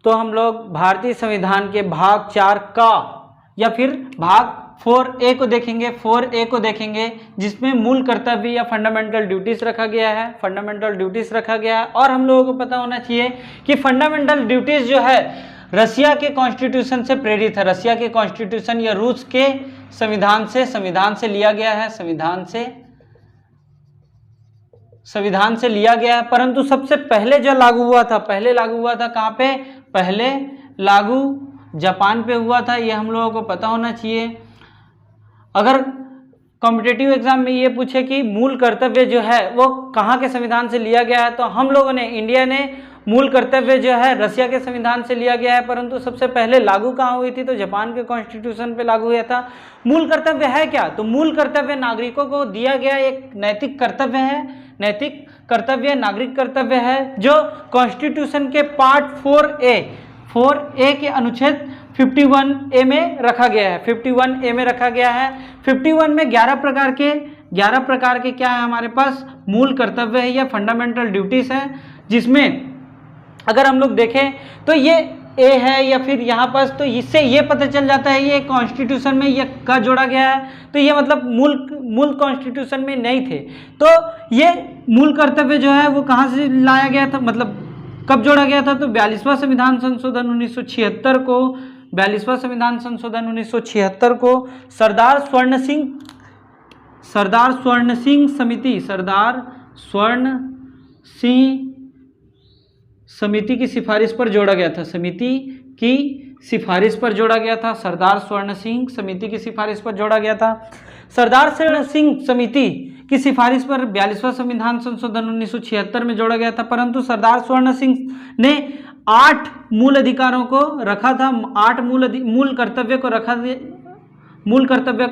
तो हम लोग भारतीय संविधान के भाग 4 का या फिर भाग 4A को देखेंगे। 4A को देखेंगे जिसमें मूल कर्तव्य या फंडामेंटल ड्यूटीज रखा गया है, फंडामेंटल ड्यूटीज रखा गया है। और हम लोगों को पता होना चाहिए कि फंडामेंटल ड्यूटीज जो है रशिया के कॉन्स्टिट्यूशन से प्रेरित है। रशिया के कॉन्स्टिट्यूशन या रूस के संविधान से लिया गया है, संविधान से लिया गया है। परंतु सबसे पहले जो लागू हुआ था, कहाँ पे? पहले लागू जापान पे हुआ था। ये हम लोगों को पता होना चाहिए। अगर कॉम्पिटिटिव एग्जाम में ये पूछे कि मूल कर्तव्य जो है वो कहाँ के संविधान से लिया गया है, तो हम लोगों ने, इंडिया ने मूल कर्तव्य जो है रशिया के संविधान से लिया गया है। परंतु सबसे पहले लागू कहाँ हुई थी? तो जापान के कॉन्स्टिट्यूशन पे लागू हुआ था। मूल कर्तव्य है क्या? तो मूल कर्तव्य नागरिकों को दिया गया एक नैतिक कर्तव्य है, नागरिक कर्तव्य है, जो कॉन्स्टिट्यूशन के पार्ट 4A के अनुच्छेद 51A में रखा गया है। 51A में रखा गया है। 51 में 11 प्रकार के क्या है हमारे पास? मूल कर्तव्य है या फंडामेंटल ड्यूटीज है, जिसमें अगर हम लोग देखें तो ये ए है या फिर यहाँ पर, तो इससे ये पता चल जाता है ये कॉन्स्टिट्यूशन में ये का जोड़ा गया है। तो ये मतलब मूल कॉन्स्टिट्यूशन में नहीं थे। तो ये मूल कर्तव्य जो है वो कहाँ से लाया गया था, मतलब कब जोड़ा गया था? तो 42वां संविधान संशोधन 1976 को, 42वां संविधान संशोधन 1976 को सरदार स्वर्ण सिंह समिति की सिफारिश पर जोड़ा गया था। सरदार स्वर्ण सिंह समिति की सिफारिश पर जोड़ा गया था। सरदार स्वर्ण सिंह समिति की सिफारिश पर 42वां संविधान संशोधन 1976 में जोड़ा गया था। परंतु सरदार स्वर्ण सिंह ने 8 मूल अधिकारों को रखा था, 8 मूल कर्तव्य को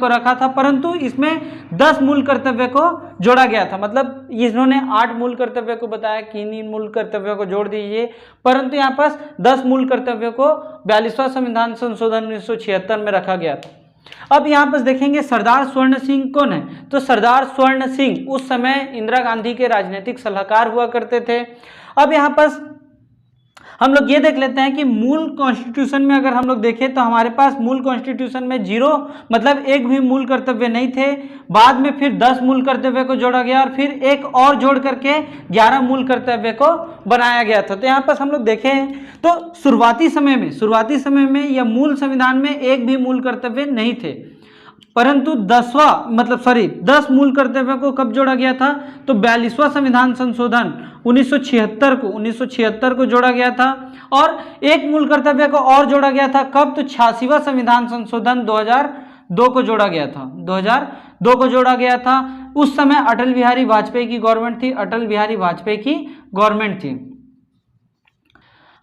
रखा था। परंतु इसमें 10 मूल कर्तव्य को जोड़ा गया था। मतलब इन्होंने 8 मूल कर्तव्य को बताया कि इन मूल कर्तव्यों को जोड़ दीजिए, परंतु यहाँ पास 10 मूल कर्तव्यों को 42वां संविधान संशोधन 1976 में रखा गया था। अब यहाँ पर देखेंगे सरदार स्वर्ण सिंह कौन है? तो सरदार स्वर्ण सिंह उस समय इंदिरा गांधी के राजनीतिक सलाहकार हुआ करते थे। अब यहाँ पर हम लोग ये देख लेते हैं कि मूल कॉन्स्टिट्यूशन में अगर हम लोग देखें तो हमारे पास मूल कॉन्स्टिट्यूशन में 0 मतलब एक भी मूल कर्तव्य नहीं थे। बाद में फिर 10 मूल कर्तव्य को जोड़ा गया और फिर एक और जोड़ करके 11 मूल कर्तव्य को बनाया गया था। तो यहाँ पर हम लोग देखें तो शुरुआती समय में या मूल संविधान में एक भी मूल कर्तव्य नहीं थे। परंतु 10 मूल कर्तव्यों को कब जोड़ा गया था? तो 42वां संविधान संशोधन 1976 को जोड़ा गया था। और एक मूल कर्तव्य को और जोड़ा गया था कब? तो 86वां संविधान संशोधन 2002 को जोड़ा गया था। 2002 को जोड़ा गया था। उस समय अटल बिहारी वाजपेयी की गवर्नमेंट थी।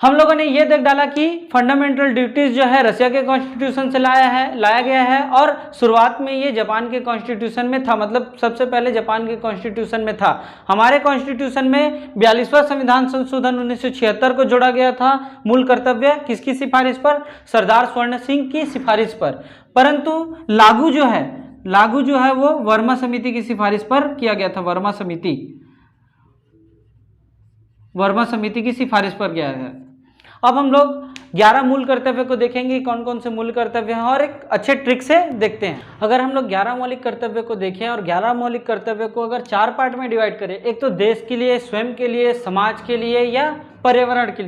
हम लोगों ने ये देख डाला कि फंडामेंटल ड्यूटीज जो है रशिया के कॉन्स्टिट्यूशन से लाया गया है और शुरुआत में ये जापान के कॉन्स्टिट्यूशन में था। मतलब सबसे पहले जापान के कॉन्स्टिट्यूशन में था। हमारे कॉन्स्टिट्यूशन में 42वां संविधान संशोधन 1976 को जोड़ा गया था। मूल कर्तव्य किसकी सिफारिश पर? सरदार स्वर्ण सिंह की सिफारिश पर। परंतु लागू जो है वो वर्मा समिति की सिफारिश पर किया गया था। वर्मा समिति की सिफारिश पर गया है। अब हम लोग 11 मूल कर्तव्य को देखेंगे, कौन कौन से मूल कर्तव्य हैं और एक अच्छे ट्रिक से देखते हैं। अगर हम लोग 11 मौलिक कर्तव्य को देखें और 11 मौलिक कर्तव्य को अगर 4 पार्ट में डिवाइड करें, एक तो देश के लिए, स्वयं के लिए, समाज के लिए या पर्यावरण के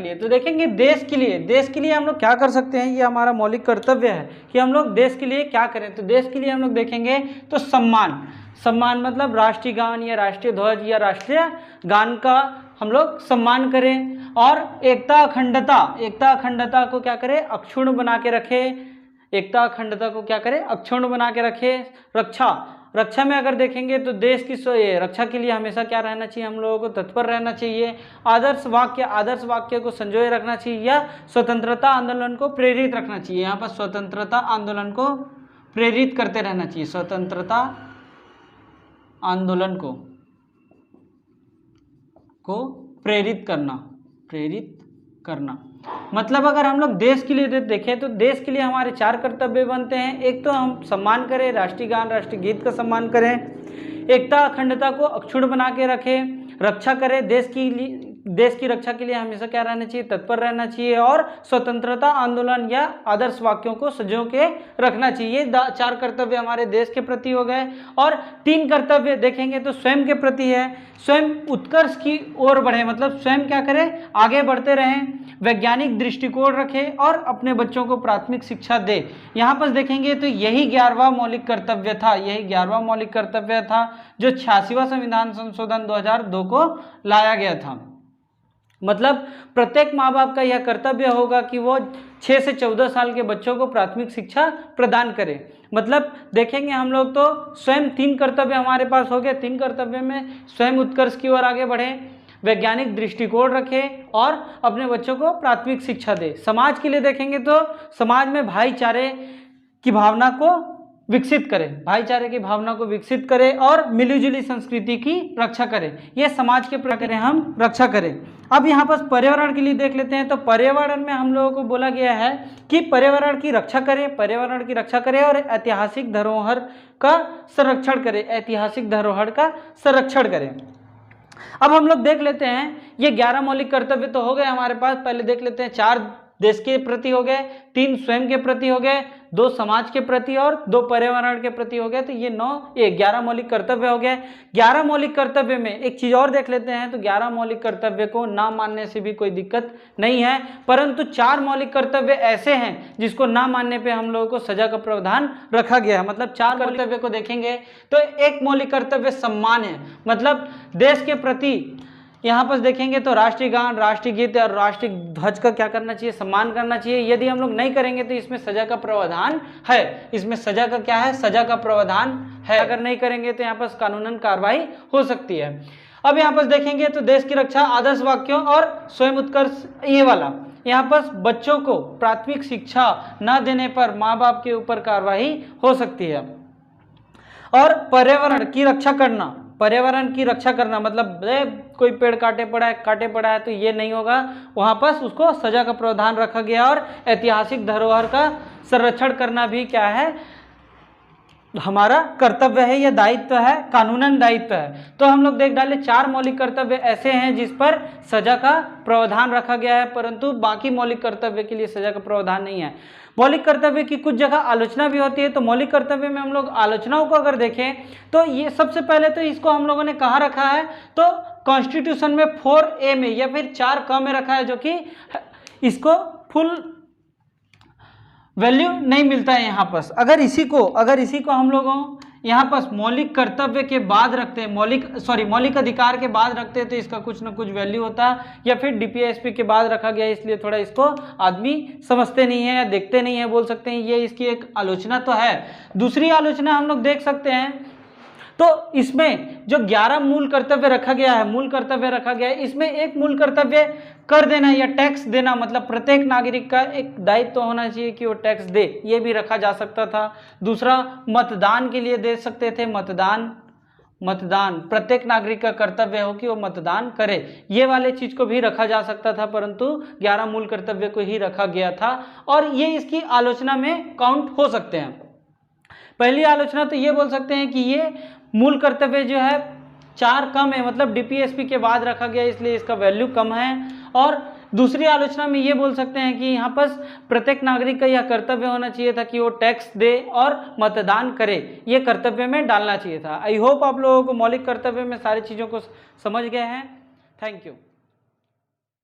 लिए, तो देखेंगे देश के लिए हम लोग क्या कर सकते हैं। ये हमारा मौलिक कर्तव्य है कि हम लोग देश के लिए क्या करें। तो देश के लिए हम लोग देखेंगे तो सम्मान मतलब राष्ट्रीय गान या राष्ट्रीय ध्वज या राष्ट्रीय गान का हम लोग सम्मान करें। और एकता अखंडता को क्या करें? अक्षुण्ण बना के रखें। रक्षा में अगर देखेंगे तो देश की रक्षा के लिए हमेशा क्या रहना चाहिए? हम लोगों को तत्पर रहना चाहिए। आदर्श वाक्य को संजोए रखना चाहिए या स्वतंत्रता आंदोलन को प्रेरित रखना चाहिए। यहाँ पर स्वतंत्रता आंदोलन को प्रेरित करते रहना चाहिए। स्वतंत्रता आंदोलन को प्रेरित करना। मतलब अगर हम लोग देश के लिए देखें तो देश के लिए हमारे 4 कर्तव्य बनते हैं। एक तो हम सम्मान करें, राष्ट्रीय गान राष्ट्रीय गीत का सम्मान करें, एकता अखंडता को अक्षुण्ण बना के रखें, रक्षा करें, देश देश की रक्षा के लिए हमेशा क्या रहना चाहिए, तत्पर रहना चाहिए और स्वतंत्रता आंदोलन या आदर्श वाक्यों को सजो के रखना चाहिए। ये 4 कर्तव्य हमारे देश के प्रति हो गए। और 3 कर्तव्य देखेंगे तो स्वयं के प्रति है, स्वयं उत्कर्ष की ओर बढ़े, मतलब स्वयं क्या करें, आगे बढ़ते रहें, वैज्ञानिक दृष्टिकोण रखें और अपने बच्चों को प्राथमिक शिक्षा दे। यहाँ पर देखेंगे तो यही 11वां मौलिक कर्तव्य था, यही 11वां मौलिक कर्तव्य था जो 86वां संविधान संशोधन 2002 को लाया गया था। मतलब प्रत्येक माँ बाप का यह कर्तव्य होगा कि वो 6 से 14 साल के बच्चों को प्राथमिक शिक्षा प्रदान करें। मतलब देखेंगे हम लोग तो स्वयं 3 कर्तव्य हमारे पास हो गए। 3 कर्तव्य में स्वयं उत्कर्ष की ओर आगे बढ़े, वैज्ञानिक दृष्टिकोण रखें और अपने बच्चों को प्राथमिक शिक्षा दे। समाज के लिए देखेंगे तो समाज में भाईचारे की भावना को विकसित करें, भाईचारे की भावना को विकसित करें और मिलीजुली संस्कृति की रक्षा करें। ये समाज के प्रकार हम रक्षा करें। अब यहाँ पर पर्यावरण के लिए देख लेते हैं। तो पर्यावरण में हम लोगों को बोला गया है कि पर्यावरण की रक्षा करें, पर्यावरण की रक्षा करें और ऐतिहासिक धरोहर का संरक्षण करें, ऐतिहासिक धरोहर का संरक्षण करें। अब हम लोग देख लेते हैं, ये 11 मौलिक कर्तव्य तो हो गए हमारे पास। पहले देख लेते हैं, 4 देश के प्रति हो गए, 3 स्वयं के प्रति हो गए, 2 समाज के प्रति और 2 पर्यावरण के प्रति हो गए। तो ये 11 मौलिक कर्तव्य हो गए। 11 मौलिक कर्तव्य में एक चीज और देख लेते हैं। तो 11 मौलिक कर्तव्य को ना मानने से भी कोई दिक्कत नहीं है, परंतु 4 मौलिक कर्तव्य ऐसे हैं जिसको ना मानने पे हम लोगों को सजा का प्रावधान रखा गया है। मतलब 4 कर्तव्य को देखेंगे तो एक मौलिक कर्तव्य सम्मान है, मतलब देश के प्रति यहाँ पर देखेंगे तो राष्ट्रीय गान, राष्ट्रीय गीत और राष्ट्रीय ध्वज का क्या करना चाहिए, सम्मान करना चाहिए। यदि हम लोग नहीं करेंगे तो इसमें सजा का प्रावधान है, इसमें सजा का क्या है, सजा का प्रावधान है। अगर नहीं करेंगे तो यहाँ पर कानूनन कार्रवाई हो सकती है। अब यहाँ पर देखेंगे तो देश की रक्षा, आदर्श वाक्यों और स्वयं उत्कर्ष, ये वाला यहाँ पर बच्चों को प्राथमिक शिक्षा न देने पर माँ बाप के ऊपर कार्रवाई हो सकती है। और पर्यावरण की रक्षा करना, पर्यावरण की रक्षा करना मतलब कोई पेड़ काटे पड़ा है तो ये नहीं होगा, वहां पर उसको सजा का प्रावधान रखा गया। और ऐतिहासिक धरोहर का संरक्षण करना भी क्या है, हमारा कर्तव्य है, यह दायित्व है, कानूनन दायित्व है। तो हम लोग देख डाले 4 मौलिक कर्तव्य ऐसे हैं जिस पर सजा का प्रावधान रखा गया है, परंतु बाकी मौलिक कर्तव्य के लिए सजा का प्रावधान नहीं है। मौलिक कर्तव्य की कुछ जगह आलोचना भी होती है। तो मौलिक कर्तव्य में हम लोग आलोचनाओं को अगर देखें तो ये सबसे पहले तो इसको हम लोगों ने कहाँ रखा है, तो कॉन्स्टिट्यूशन में 4A में या फिर 4क में रखा है, जो कि इसको फुल वैल्यू नहीं मिलता है यहाँ पर। अगर इसी को हम लोगों यहाँ पर मौलिक कर्तव्य के बाद रखते हैं, मौलिक अधिकार के बाद रखते हैं तो इसका कुछ ना कुछ वैल्यू होता है, या फिर डीपीएसपी के बाद रखा गया इसलिए थोड़ा इसको आदमी समझते नहीं है या देखते नहीं है, बोल सकते हैं ये इसकी एक आलोचना तो है। दूसरी आलोचना हम लोग देख सकते हैं, तो इसमें जो 11 मूल कर्तव्य रखा गया है, इसमें एक मूल कर्तव्य कर देना या टैक्स देना, मतलब प्रत्येक नागरिक का एक दायित्व होना चाहिए कि वो टैक्स दे, ये भी रखा जा सकता था। दूसरा, मतदान के लिए दे सकते थे, मतदान प्रत्येक नागरिक का कर्तव्य हो कि वो मतदान करे, ये वाले चीज को भी रखा जा सकता था, परंतु 11 मूल कर्तव्य को ही रखा गया था और ये इसकी आलोचना में काउंट हो सकते हैं। पहली आलोचना तो ये बोल सकते हैं कि ये मूल कर्तव्य जो है 4 कम है, मतलब डीपीएसपी के बाद रखा गया इसलिए इसका वैल्यू कम है। और दूसरी आलोचना में ये बोल सकते हैं कि यहाँ पर प्रत्येक नागरिक का यह कर्तव्य होना चाहिए था कि वो टैक्स दे और मतदान करे, ये कर्तव्य में डालना चाहिए था। आई होप आप लोगों को मौलिक कर्तव्य में सारी चीज़ों को समझ गए हैं। Thank you.